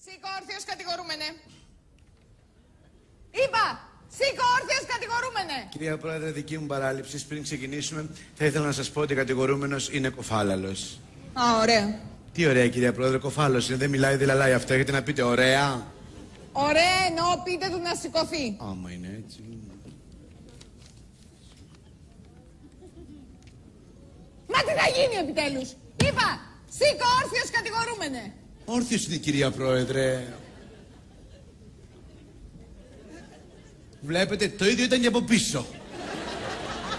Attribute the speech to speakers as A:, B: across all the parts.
A: Σήκω όρθιος κατηγορούμενε. Είπα, σήκω όρθιος κατηγορούμενε.
B: Κυρία Πρόεδρε, δική μου παράληψη. Πριν ξεκινήσουμε, θα ήθελα να σας πω ότι ο κατηγορούμενος είναι κοφάλαλος.
A: Α, ωραία.
B: Τι ωραία, κυρία Πρόεδρε, κοφάλος είναι. Δεν μιλάει, δεν λαλάει αυτό. Έχετε να πείτε ωραία.
A: Ωραία εννοώ, πείτε του να σηκωθεί.
B: Άμα είναι έτσι.
A: Μα τι θα γίνει επιτέλους. Είπα, σήκω όρθιος κατηγορούμενε.
B: Όρθιος είναι, κυρία Πρόεδρε. Βλέπετε, το ίδιο ήταν και από πίσω.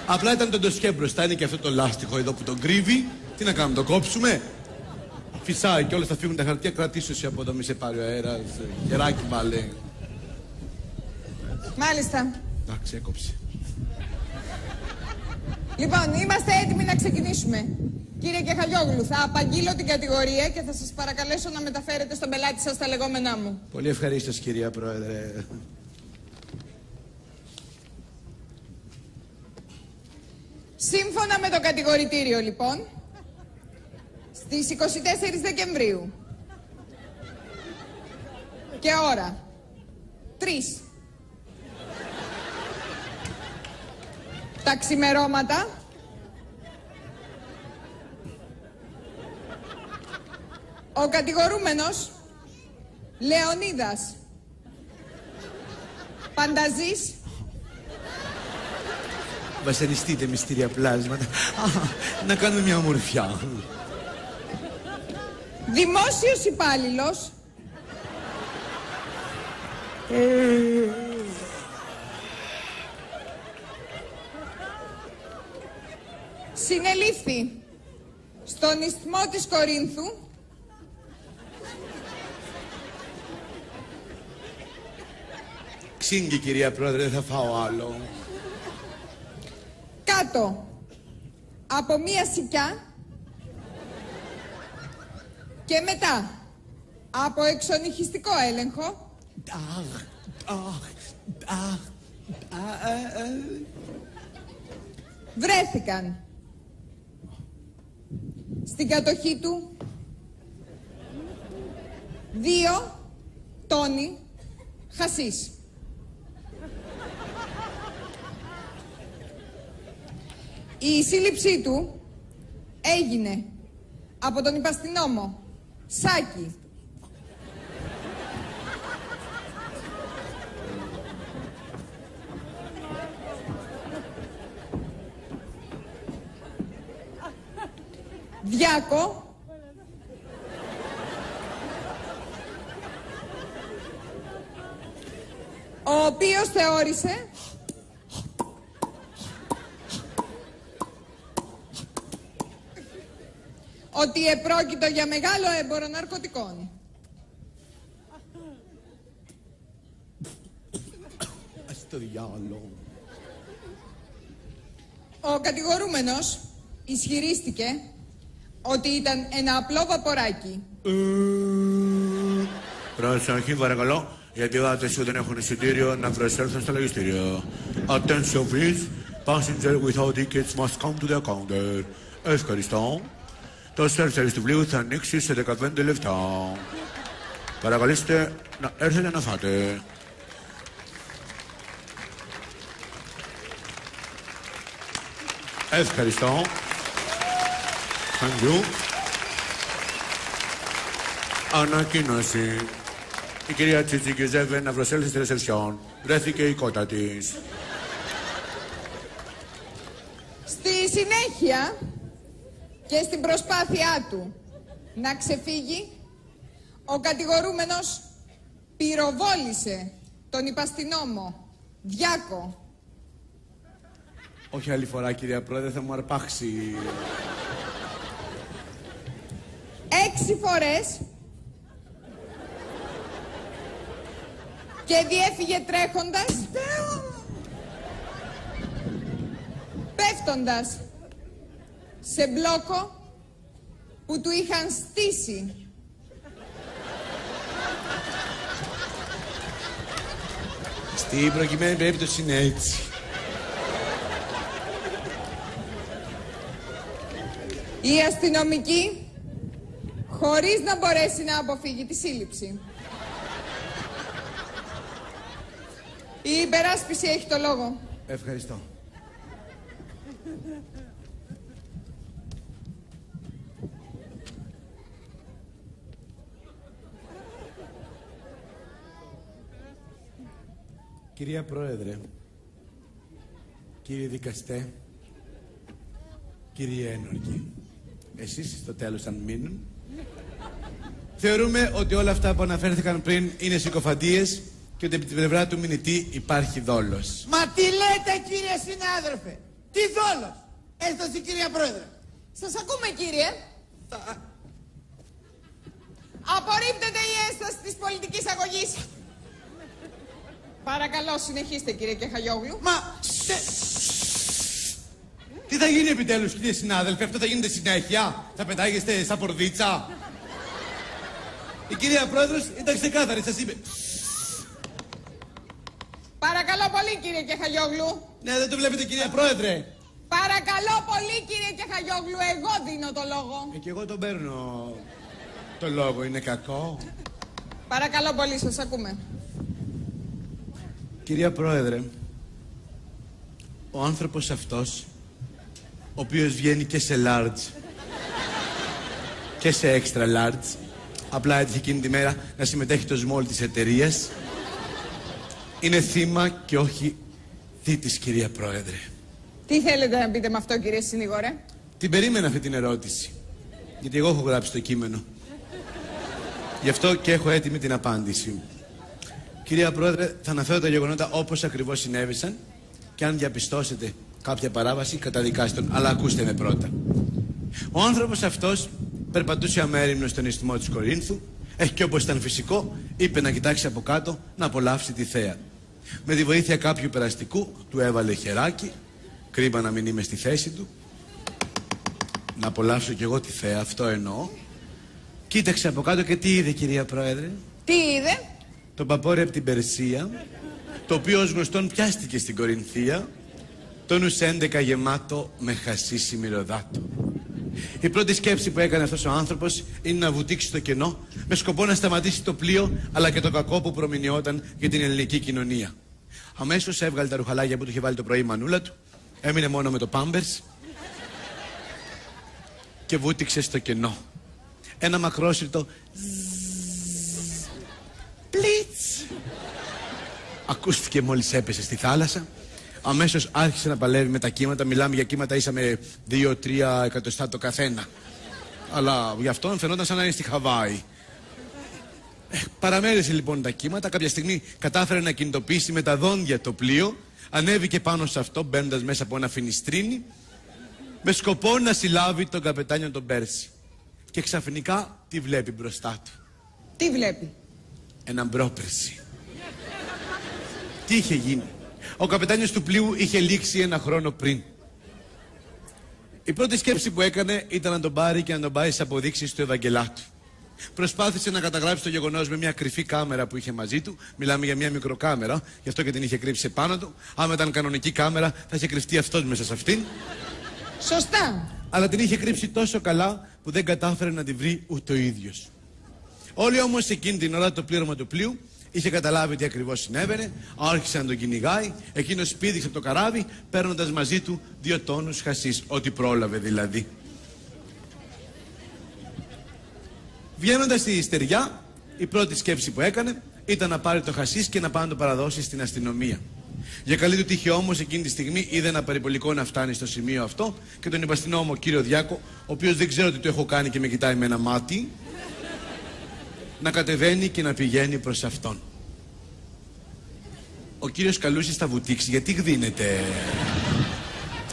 B: Απλά ήταν το ντοσιέ μπροστά, είναι και αυτό το λάστιχο εδώ που τον κρύβει. Τι να κάνουμε, το κόψουμε. Φυσάει και όλα θα φύγουν τα χαρτιά, κρατήσω εσύ από εδώ, μη σε πάρει ο αέρας. Γεράκι βάλε.
A: Μάλιστα.
B: Εντάξει, έκοψε.
A: Λοιπόν, είμαστε έτοιμοι να ξεκινήσουμε. Κύριε Κεχαγιόγλου, θα απαγγείλω την κατηγορία και θα σας παρακαλέσω να μεταφέρετε στον πελάτη σας τα λεγόμενά μου.
B: Πολύ ευχαρίστως, κυρία Πρόεδρε.
A: Σύμφωνα με το κατηγορητήριο, λοιπόν, στις 24 Δεκεμβρίου και ώρα 3 τα ξημερώματα ο κατηγορούμενος Λεωνίδας Πανταζής.
B: Βασανιστείτε μυστήρια πλάσματα. Να κάνουμε μια ομορφιά.
A: Δημόσιος υπάλληλος συνελήφθη στον ισθμό της Κορίνθου
B: Ξύγκη, κυρία Πρόεδρε, δεν θα φάω άλλο.
A: κάτω από μία σικιά και μετά από εξονυχιστικό έλεγχο βρέθηκαν στην κατοχή του 2 τόνοι χασίς. Η σύλληψή του έγινε από τον υπαστηνόμο Σάκη Διάκο ο οποίος θεώρησε ότι επρόκειτο για μεγάλο έμπορο ναρκωτικών.
B: Ας το διάλογο.
A: Ο κατηγορούμενος ισχυρίστηκε ότι ήταν ένα απλό βαποράκι.
B: Προσοχή, παρακαλώ. Οι επιβάτες που δεν έχουν εισιτήριο να προσέλθουν στο λογιστήριο. Attention please. Passenger without tickets must come to the counter. Ευχαριστώ. Το self-service του πλοίου θα ανοίξει σε 15 λεπτά. Παρακαλείστε να έρθετε να φάτε. Ευχαριστώ. Thank you. Ανακοίνωση. Η κυρία Τσίτσικη ζεύε να προσέλθει στη ρεσεψιόν. Βρέθηκε η κότα της.
A: Στη συνέχεια και στην προσπάθειά του να ξεφύγει, ο κατηγορούμενος πυροβόλησε τον υπαστηνόμο Διάκο.
B: Όχι άλλη φορά, κυρία Πρόεδρε, θα μου αρπάξει.
A: 6 φορές και διέφυγε τρέχοντας, πέφτοντας σε μπλόκο που του είχαν στήσει.
B: Στην προκειμένη περίπτωση είναι έτσι.
A: Οι αστυνομικοί, χωρίς να μπορέσει να αποφύγει τη σύλληψη. Η υπεράσπιση έχει το λόγο.
C: Ευχαριστώ. Κυρία Πρόεδρε, κύριε δικαστέ, κύριε ένορκη, εσείς στο τέλος αν μείνουν, θεωρούμε ότι όλα αυτά που αναφέρθηκαν πριν είναι συκοφαντίες και ότι από την πλευρά του μηνυτή υπάρχει δόλος.
D: Μα τι λέτε κύριε συνάδελφε, τι δόλος, έστωση κυρία Πρόεδρε.
A: Σας ακούμε κύριε. Απορρίπτεται η ένσταση της πολιτικής αγωγής. Παρακαλώ συνεχίστε κύριε Κεχαγιόγλου.
D: Μα...
C: Τι θα γίνει επιτέλους κύριε συνάδελφε, αυτό θα γίνεται συνέχεια, θα πετάγεστε σαν πορδίτσα. Η κυρία Πρόεδρος ήταν ξεκάθαρη, σας είπε.
A: Παρακαλώ πολύ κύριε Κεχαγιόγλου.
C: Ναι, δεν το βλέπετε κυρία Πρόεδρε.
A: Παρακαλώ πολύ κύριε Κεχαγιόγλου, εγώ δίνω το λόγο.
C: Και εγώ τον παίρνω. Το λόγο είναι κακό.
A: Παρακαλώ πολύ, σας ακούμε.
C: Κυρία Πρόεδρε, ο άνθρωπος αυτός, ο οποίος βγαίνει και σε large και σε extra large, απλά έτυχε εκείνη τη μέρα να συμμετέχει το small της εταιρείας, είναι θύμα και όχι θήτης, κυρία Πρόεδρε.
A: Τι θέλετε να πείτε με αυτό κύριε συνήγορε?
C: Την περίμενα αυτή την ερώτηση, γιατί εγώ έχω γράψει το κείμενο. Γι' αυτό και έχω έτοιμη την απάντηση. Κυρία Πρόεδρε, θα αναφέρω τα γεγονότα όπως ακριβώς συνέβησαν και αν διαπιστώσετε κάποια παράβαση, καταδικάστε τον. Αλλά ακούστε με πρώτα. Ο άνθρωπος αυτός περπατούσε αμέριμνος στον ισθμό της Κορίνθου, και όπως ήταν φυσικό, είπε να κοιτάξει από κάτω να απολαύσει τη θέα. Με τη βοήθεια κάποιου περαστικού, του έβαλε χεράκι, κρίμα να μην είμαι στη θέση του, να απολαύσω κι εγώ τη θέα, αυτό εννοώ. Κοίταξε από κάτω και τι είδε, κυρία Πρόεδρε?
A: Τι είδε?
C: Τον παπόρι από την Περσία, το οποίο ως γνωστόν πιάστηκε στην Κορινθία, το νους 11 γεμάτο με χασίσι μυρωδάτο. Η πρώτη σκέψη που έκανε αυτός ο άνθρωπος είναι να βουτήξει το κενό με σκοπό να σταματήσει το πλοίο αλλά και το κακό που προμηνιόταν για την ελληνική κοινωνία. Αμέσως έβγαλε τα ρουχαλάκια που του είχε βάλει το πρωί η μανούλα του, έμεινε μόνο με το πάμπερς και βούτυξε στο κενό. Ένα μακρόσυρτο πλίτς ακούστηκε μόλις έπεσε στη θάλασσα. Αμέσως άρχισε να παλεύει με τα κύματα. Μιλάμε για κύματα ίσα με 2-3 εκατοστά το καθένα. Αλλά γι' αυτό φαινόταν σαν να είναι στη Χαβάη. Παραμέρισε λοιπόν τα κύματα. Κάποια στιγμή κατάφερε να κινητοποιήσει με τα δόντια το πλοίο. Ανέβηκε πάνω σε αυτό μπαίνοντας μέσα από ένα φινιστρίνι με σκοπό να συλλάβει τον καπετάνιο τον Πέρση. Και ξαφνικά τι βλέπει μπροστά του?
A: Τι βλέπει?
C: Έναν πρόπερση. Τι είχε γίνει? Ο καπετάνιος του πλοίου είχε λήξει ένα χρόνο πριν. Η πρώτη σκέψη που έκανε ήταν να τον πάρει και να τον πάει στις αποδείξεις του Ευαγγελάτου. Προσπάθησε να καταγράψει το γεγονός με μια κρυφή κάμερα που είχε μαζί του. Μιλάμε για μια μικροκάμερα, γι' αυτό και την είχε κρύψει επάνω του. Άμα ήταν κανονική κάμερα, θα είχε κρυφτεί αυτός μέσα σε αυτήν.
A: Σωστά.
C: Αλλά την είχε κρύψει τόσο καλά που δεν κατάφερε να τη βρει ούτε ο ίδιος. Όλοι όμως εκείνη την ώρα το πλήρωμα του πλοίου είχε καταλάβει τι ακριβώς συνέβαινε, άρχισε να τον κυνηγάει, εκείνος πήδηξε από το καράβι, παίρνοντας μαζί του 2 τόνους χασίς, ό,τι πρόλαβε δηλαδή. Βγαίνοντας στη στεριά, η πρώτη σκέψη που έκανε ήταν να πάρει το χασίς και να πάει να το παραδώσει στην αστυνομία. Για καλή του τύχη όμως, εκείνη τη στιγμή είδε ένα περιπολικό να φτάνει στο σημείο αυτό και τον υπαστηνόμο κύριο Διάκο, ο οποίος δεν ξέρω τι του έχω κάνει και με κοιτάει με ένα μάτι, να κατεβαίνει και να πηγαίνει προς αυτόν. Ο κύριος Καλούσης θα βουτήξει, γιατί γδίνεται?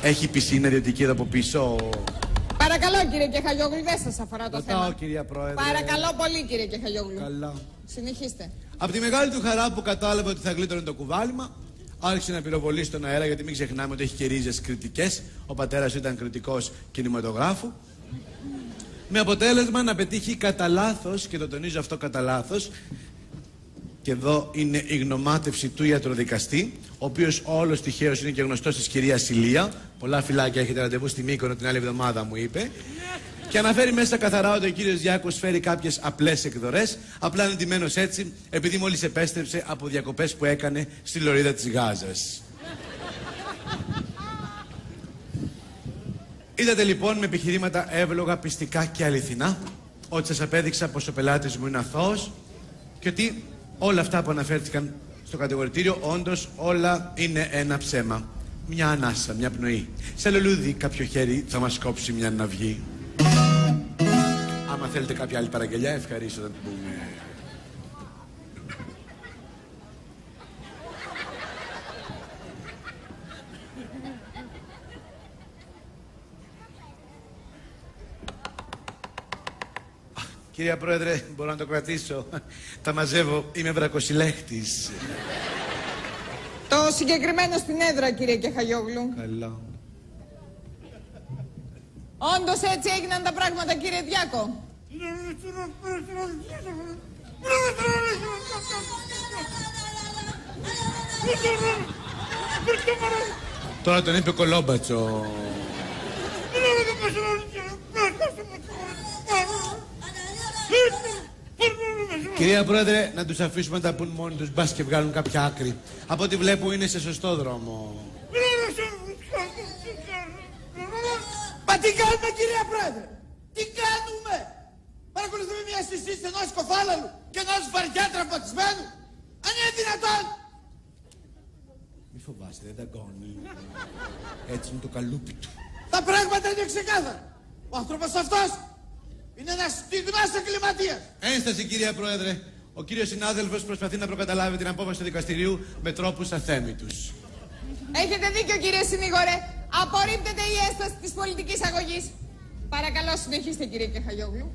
C: Έχει πισίνα ιδιωτική εδώ από πίσω?
A: Παρακαλώ κύριε Κεχαγιόγλου, δεν σας αφορά το θέμα.
C: Κυρία Πρόεδρε.
A: Παρακαλώ πολύ κύριε Κεχαγιόγλου.
C: Καλά.
A: Συνεχίστε.
C: Από τη μεγάλη του χαρά που κατάλαβε ότι θα γλίτωνε το κουβάλιμα, άρχισε να πυροβολεί στον αέρα, γιατί μην ξεχνάμε ότι έχει και ρίζες κριτικές. Ο πατέρας του ήταν κριτικός κινηματογράφου. Με αποτέλεσμα να πετύχει κατά λάθος, και το τονίζω αυτό κατά λάθος, και εδώ είναι η γνωμάτευση του ιατροδικαστή, ο οποίος όλος τυχαίως είναι και γνωστός της κυρίας Ηλία. Πολλά φιλάκια, έχετε ραντεβού στη Μύκονο την άλλη εβδομάδα, μου είπε. Και αναφέρει μέσα καθαρά ότι ο κύριος Διάκος φέρει κάποιες απλές εκδορές. Απλά είναι ντυμένος έτσι, επειδή μόλις επέστρεψε από διακοπές που έκανε στη λωρίδα της Γάζας. Είδατε λοιπόν με επιχειρήματα εύλογα, πιστικά και αληθινά ότι σας απέδειξα πως ο πελάτης μου είναι αθώος και ότι όλα αυτά που αναφέρθηκαν στο κατηγορητήριο όντως όλα είναι ένα ψέμα. Μια ανάσα, μια πνοή. Σε λουλούδι κάποιο χέρι θα μας κόψει μια ναυγή. Άμα θέλετε κάποια άλλη παραγγελιά, ευχαρίστω να την πούμε. Κυρία Πρόεδρε, μπορώ να το κρατήσω. Τα μαζεύω, είμαι βρακοσυλλέχτης.
A: Το συγκεκριμένο στην έδρα, κύριε Κεχαγιόγλου.
C: Καλά.
A: Όντως έτσι έγιναν τα πράγματα, κύριε Διάκο.
C: Τώρα τον είπε Κολόμπατσο. Κυρία Πρόεδρε, να τους αφήσουμε να τα πούν μόνοι τους, μπας και βγάλουν κάποια άκρη. Από ό,τι βλέπω είναι σε σωστό δρόμο.
D: Μα τι κάνουμε, κυρία Πρόεδρε, τι κάνουμε? Παρακολουθούμε μια συζήτηση ενός κοφάλαλου και ενός βαριά τραυματισμένου. Αν είναι δυνατόν.
C: Μη φοβάστε, δεν τα γκώνει. Έτσι είναι το καλούπι του.
D: Τα πράγματα είναι ξεκάθαρα. Ο άνθρωπος αυτός είναι ένας στιγνός εγκληματίας.
C: Ένσταση, κυρία Πρόεδρε. Ο κύριος συνάδελφος προσπαθεί να προκαταλάβει την απόφαση του δικαστηρίου με τρόπους αθέμητους.
A: Έχετε δίκιο, κύριε συνήγορε. Απορρίπτεται η έσταση της πολιτικής αγωγής. Παρακαλώ, συνεχίστε, κύριε Κεχαγιόγλου.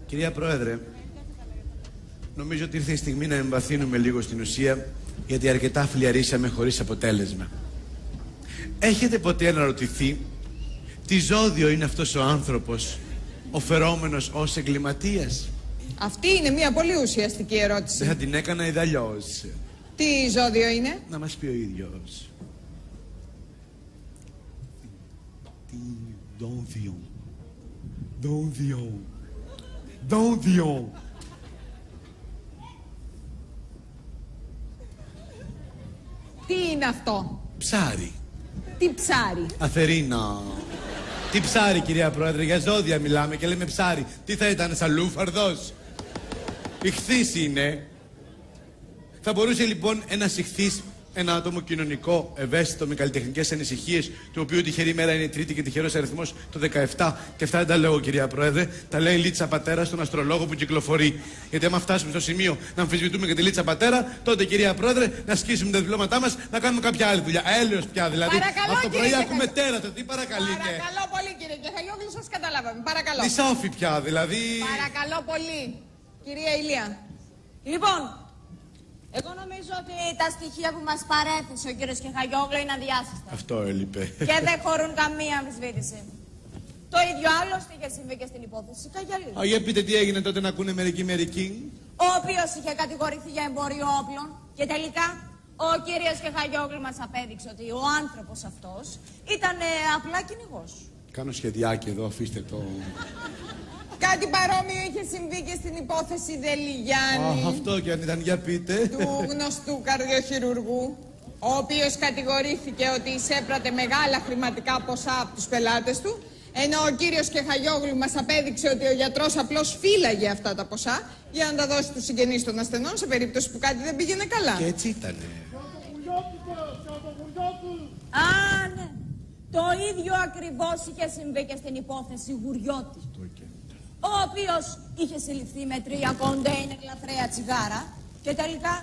C: Κυρία Πρόεδρε, νομίζω ότι ήρθε η στιγμή να εμβαθύνουμε λίγο στην ουσία, γιατί αρκετά φλιαρίσαμε χωρίς αποτέλεσμα. Έχετε ποτέ αναρωτηθεί τι ζώδιο είναι αυτός ο άνθρωπος, ο φερόμενος ως εγκληματίας?
A: Αυτή είναι μια πολύ ουσιαστική ερώτηση.
C: Δεν θα την έκανα είδα αλλιώς.
A: Τι ζώδιο είναι?
C: Να μας πει ο ίδιος. Τι δόνδιο. Δόνδιο. Δόνδιο.
A: Τι είναι αυτό?
C: Ψάρι.
A: Τι ψάρι?
C: Αθερίνα. Τι ψάρι, κυρία Πρόεδρε, για ζώδια μιλάμε και λέμε ψάρι. Τι θα ήταν, σαλούφαρδος? Ιχθύς είναι. Θα μπορούσε λοιπόν ένας ιχθύς, ένα άτομο κοινωνικό, ευαίσθητο, με καλλιτεχνικές ανησυχίες, του οποίου τυχερή μέρα είναι η Τρίτη και τυχερός αριθμός το 17. Και αυτά δεν τα λέω, κυρία Πρόεδρε, τα λέει η Λίτσα Πατέρα στον αστρολόγο που κυκλοφορεί. Γιατί άμα φτάσουμε στο σημείο να αμφισβητούμε και τη Λίτσα Πατέρα, τότε, κυρία Πρόεδρε, να σκίσουμε τα διπλώματά μας, να κάνουμε κάποια άλλη δουλειά. Έλεος πια δηλαδή.
A: Παρακαλώ,
C: Από το πρωί
A: κύριε
C: ακούμε τέρατα. Τι παρακαλείτε?
A: Παρακαλώ πολύ, κύριε Κεχαγιόγλου, σας καταλάβαμε. Παρακαλώ.
C: Νησάφι πια δηλαδή.
A: Παρακαλώ πολύ. Κυρία Ηλία.
E: Λοιπόν, εγώ νομίζω ότι τα στοιχεία που μας παρέθεσε ο κύριος Κεχαγιόγλου είναι αδιάσυστα.
C: Αυτό έλειπε.
E: Και δεν χωρούν καμία αμφισβήτηση. Το ίδιο άλλωστε είχε συμβεί και στην υπόθεση Καγιαλή.
C: Α, για πείτε τι έγινε τότε να ακούνε μερικοί.
E: Ο οποίος είχε κατηγορηθεί για εμπόριο όπλων και τελικά ο κύριος Κεχαγιόγλου μας απέδειξε ότι ο άνθρωπος αυτός ήταν απλά κυνηγός.
C: Κάνω σχεδιάκι εδώ, αφήστε το.
A: Κάτι παρόμοιο είχε συμβεί και στην υπόθεση Δελιγιάννη.
C: Αυτό κι αν ήταν, για πείτε.
A: Του γνωστού καρδιοχειρουργού, ο οποίος κατηγορήθηκε ότι εισέπρατε μεγάλα χρηματικά ποσά από τους πελάτες του, ενώ ο κύριος Κεχαγιόγλου μας απέδειξε ότι ο γιατρός απλώς φύλαγε αυτά τα ποσά για να τα δώσει στους συγγενείς των ασθενών σε περίπτωση που κάτι δεν πήγαινε καλά.
C: Και έτσι ήτανε.
E: Α, ναι. Το ίδιο ακριβώς είχε συμβεί και στην υπόθεση Γουριώτη. Ο οποίος είχε συλληφθεί με 3 κοντέινερ λαθρέα τσιγάρα και τελικά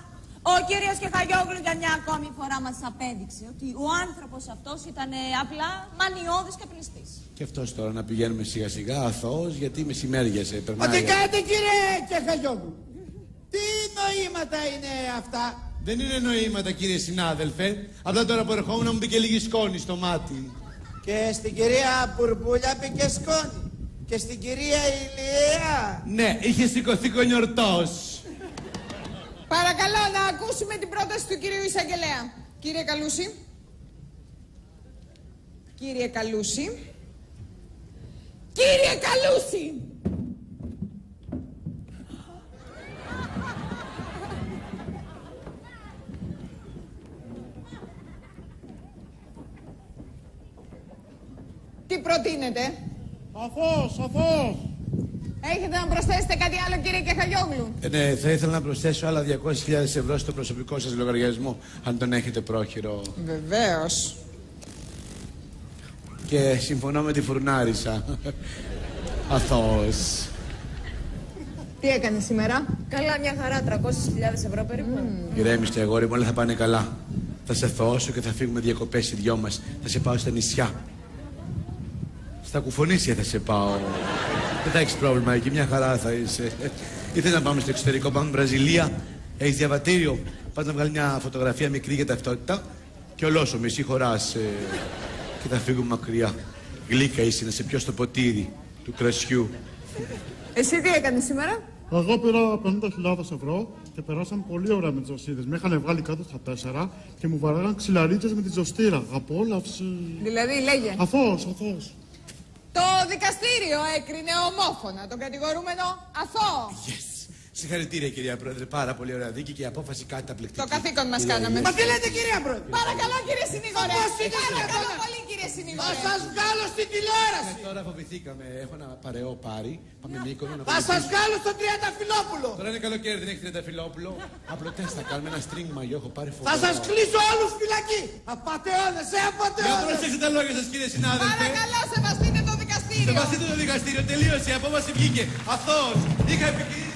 E: ο κύριος Κεχαγιόγλου για μια ακόμη φορά μας απέδειξε ότι ο άνθρωπος αυτός ήταν απλά μανιώδης καπνιστής.
C: Και αυτός τώρα να πηγαίνουμε σιγά σιγά αθώος, γιατί μεσημέριασε, περνάει.
D: Ό,τι κάνετε, κύριε Κεχαγιόγλου. Τι νοήματα είναι αυτά?
C: Δεν είναι νοήματα, κύριε συνάδελφε. Απλά τώρα που ερχόμουν να μου μπήκε λίγη σκόνη στο μάτι.
D: Και στην κυρία Μπουρμπούλια μπήκε σκόνη. Και στην κυρία Ηλία.
C: Ναι, είχε σηκωθεί κονιορτός.
A: Παρακαλώ να ακούσουμε την πρόταση του κυρίου Εισαγγελέα. Κύριε Καλούση. Κύριε Καλούση. Κύριε Καλούση! Τι προτείνετε?
D: Αθώος.
A: Έχετε να προσθέσετε κάτι άλλο, κύριε Κεχαγιόγλου?
C: Ναι, θα ήθελα να προσθέσω άλλα 200.000 ευρώ στο προσωπικό σας λογαριασμό, αν τον έχετε πρόχειρο.
A: Βεβαίως.
C: Και συμφωνώ με τη φουρνάρισα. Αθώος.
A: Τι έκανε σήμερα?
E: Καλά, μια χαρά, 300.000 ευρώ περίπου.
C: Ηρέμησε, αγόρι μου, όλα θα πάνε καλά. Θα σε θωώσω και θα φύγουμε διακοπές οι δυο μας. Θα σε πάω στα νησιά. Στα Κουφονήσια θα σε πάω. Δεν θα έχεις πρόβλημα εκεί, μια χαρά θα είσαι. Ήθελα να πάμε στο εξωτερικό, πάμε Βραζιλία. Έχεις διαβατήριο. Πας να βγάλει μια φωτογραφία μικρή για ταυτότητα και ολόσωμη, εσύ χωράς. Και θα φύγουμε μακριά. Γλύκα είσαι, να σε πιω στο ποτήρι του κρασιού.
A: Εσύ τι έκανες σήμερα?
F: Εγώ πήρα 50.000 ευρώ και περάσαμε πολύ ωραία με τις ζωστήρες. Με είχαν βγάλει κάτω στα 4 και μου βαράγαν ξυλαρίτσες με τη ζωστήρα. Απόλαυση.
A: Δηλαδή, λέγε.
F: Αθώος.
A: Το δικαστήριο έκρινε ομόφωνα τον κατηγορούμενο αθώο.
C: Yes. Συγχαρητήρια, κυρία Πρόεδρε. Πάρα πολύ ωραία δίκη και η απόφαση καταπληκτική.
A: Το καθήκον μας κάναμε.
D: Μα τι λέτε, κυρία Πρόεδρε?
A: Παρακαλώ, κύριε συνήγορε.
D: Πώς είναι
A: Παρακαλώ
D: δυνατόν?
A: πολύ, κύριε
D: Θα
A: συνήγορε.
D: σας βγάλω στην τηλεόραση.
C: Τώρα φοβηθήκαμε. Έχω ένα παρεό πάρει. Πάμε Μύκονο να
D: Θα
C: πάμε.
D: σας βγάλω στον Τριανταφυλόπουλο.
C: Τώρα είναι καλοκαίρι, δεν έχει Τριανταφυλόπουλο. Απλωτές θα κάνουμε ένα string μαγιό. Έχω πάρει φοβερό.
D: Θα σας κλείσω όλους φυλακή. Απατεώνες,
C: Για
D: απατεώνες.
C: προσέξτε τα λόγια σας, κύριε συνάδελφε.
A: Παρακαλώ, σεβαστείτε το δικαστήριο.
C: Σεβαστείτε το δικαστήριο, τελείωσε. Η απόφαση βγήκε. Αθώος. Είχα επικοινωνήσει.